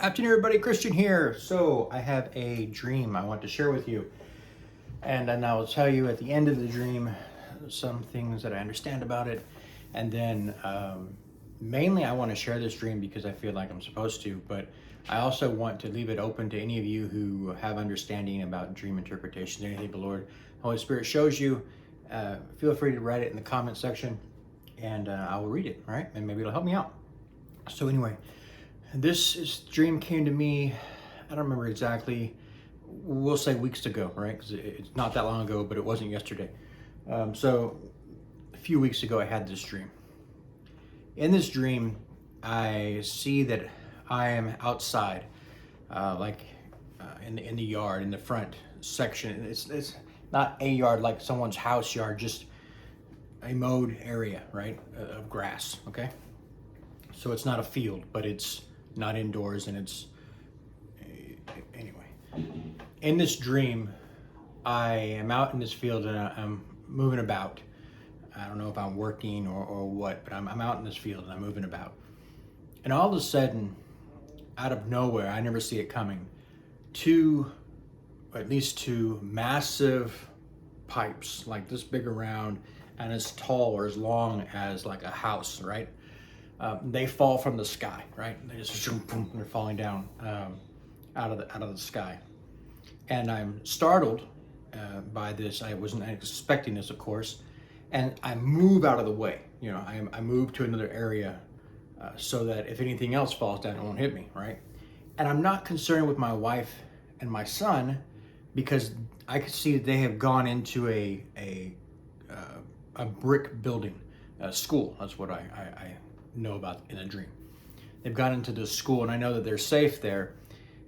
Afternoon, everybody. Christian here. So I have a dream I want to share with you, and then I will tell you at the end of the dream some things that I understand about it, and then mainly I want to share this dream because I feel like I'm supposed to, but I also want to leave it open to any of you who have understanding about dream interpretations. Anything the Lord, Holy Spirit shows you, feel free to write it in the comment section, and I will read it. All right, and maybe it'll help me out. So anyway. This dream came to me, I don't remember exactly, we'll say weeks ago, right? Because it's not that long ago, but it wasn't yesterday. So a few weeks ago, I had this dream. In this dream, I see that I am outside, in the yard, in the front section. It's not a yard like someone's house yard, just a mowed area, right, of grass, okay? So it's not a field, but it's not indoors, and it's anyway. In this dream, I am out in this field and I'm moving about. I don't know if I'm working or what, but I'm out in this field and I'm moving about. And all of a sudden, out of nowhere, I never see it coming, at least two massive pipes, like this big around and as tall or as long as like a house, right? They fall from the sky, right? They just they're falling down out of the sky, and I'm startled by this. I wasn't expecting this, of course, and I move out of the way. You know, I move to another area so that if anything else falls down, it won't hit me, right? And I'm not concerned with my wife and my son because I could see that they have gone into a brick building, school. That's what I know about in a dream. They've gone into this school and I know that they're safe there,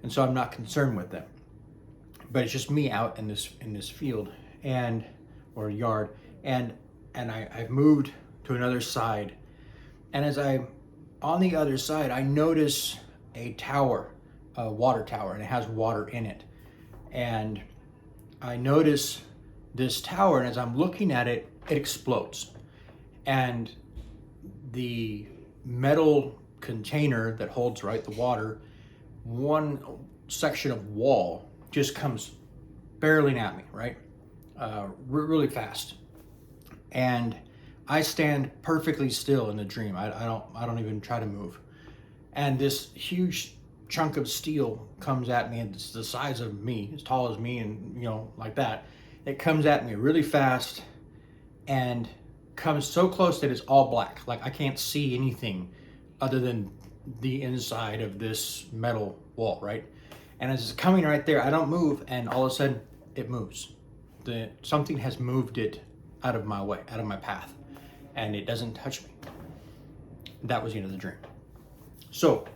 and so I'm not concerned with them. But it's just me out in this field or yard, and I've moved to another side, and as I'm on the other side, I notice a tower, a water tower, and it has water in it. And I notice this tower, and as I'm looking at it, it explodes. And the metal container that holds the water, one section of wall just comes barreling at me, right? Really fast. And I stand perfectly still in the dream. I don't even try to move. And this huge chunk of steel comes at me, and it's the size of me, as tall as me, and like that. It comes at me really fast and comes so close that it's all black. Like I can't see anything other than the inside of this metal wall, right? And as it's coming right there, I don't move, and all of a sudden it moves. Something has moved it out of my way, out of my path, and it doesn't touch me. That was the end of the dream. So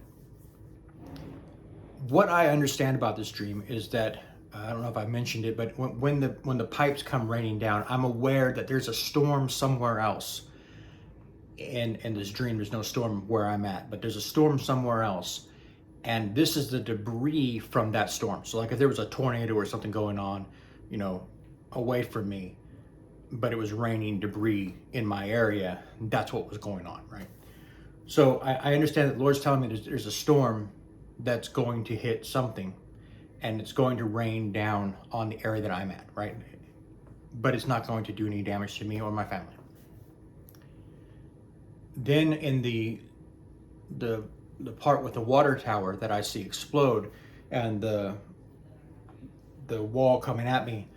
what I understand about this dream is that I don't know if I mentioned it, but when the pipes come raining down, I'm aware that there's a storm somewhere else. In this dream, there's no storm where I'm at, but there's a storm somewhere else, and this is the debris from that storm. So like if there was a tornado or something going on, away from me, but it was raining debris in my area, that's what was going on, right? So I understand that the Lord's telling me there's a storm that's going to hit something, and it's going to rain down on the area that I'm at, right? But it's not going to do any damage to me or my family. Then in the part with the water tower that I see explode and the wall coming at me,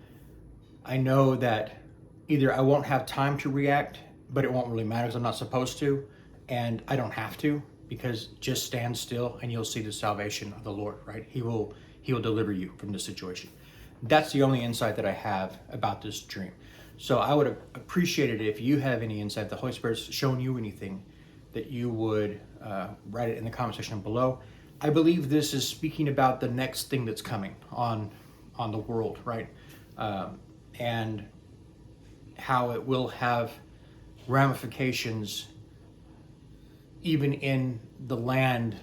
I know that either I won't have time to react, but it won't really matter because I'm not supposed to, and I don't have to, because just stand still and you'll see the salvation of the Lord, right? He will deliver you from this situation. That's the only insight that I have about this dream. So I would appreciate it if you have any insight, the Holy Spirit's shown you anything, that you would write it in the comment section below. I believe this is speaking about the next thing that's coming on the world, right? And how it will have ramifications even in the land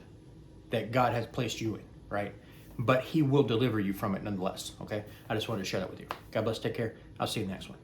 that God has placed you in, right? But He will deliver you from it nonetheless, okay? I just wanted to share that with you. God bless, take care. I'll see you in the next one.